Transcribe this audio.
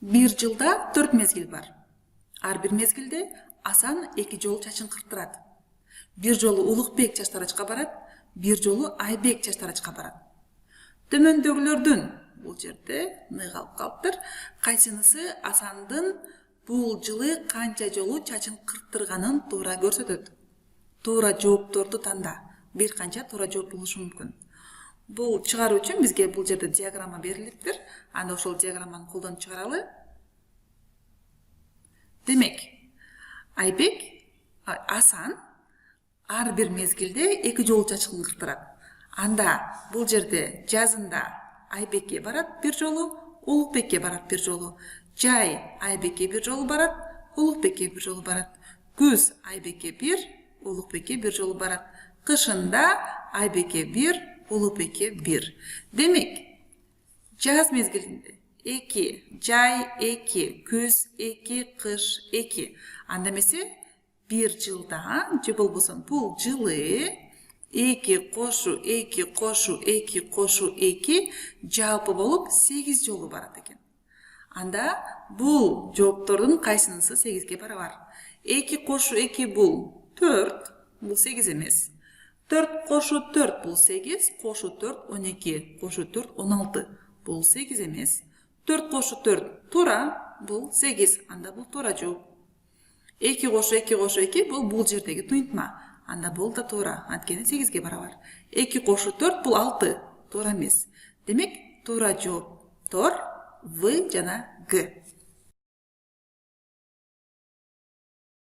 Bir жылда 4 mezgil бар. Ар бир mezgilde Асан 2 жолу чачын кырттырат. Bir жолу Улукбек чачтарачка барат, bir жолу Айбек чачтарачка барат. Төмөндөгүлөрдүн бул жерде калып калыптыр. Кайсынысы Асандын бул жылы канча жолу чачын кырттырганын туура көрсөтөт. Туура жоопторду танда. Бир канча туура жооп болушу мүмкүн. Бул чыгаруу үчүн бизге бул жерде диаграмма берилиптир. Анда ошол диаграмманы колдонуп чыгаралы. Демек, Айбек, Асан ар бир мезгилде 2 жолу чачын кырттырат. Анда бул жерде жазында Айбекке барат бир жолу, Улукбекке барат бир жолу. Жай Айбекке бир жолу барат, Улукбекке бир жолу барат. Күз Айбекке бир, Улукбекке бир жолу барат. Кышында Айбекке бир, Улукбекке бир. Демек, жаз мезгилинде 2, жай 2, күз 2, кыш 2. Анда эмесе bir жылда, же болбосо бул жылы 2 кошу 2 кошу 2 кошу 2 жалпы болуп 8 жолу барат экен. Анда бул жооптордун кайсынысы 8ге барабар? 2 кошу 2 бул 4, бул 8 эмес. 4 кошу 4 бул 8, кошу 4 12, кошу 4 16, бул 8 эмес. 4 кошу 4 туура, бул 8, анда бул туура жооп. 2 кошу 2 кошу 2 бул жердеги туйунтма, анда бул да туура, анткени 8ге барабар. 2 кошу 4 бул 6, туура эмес. Демек, туура жооптор В жана Г.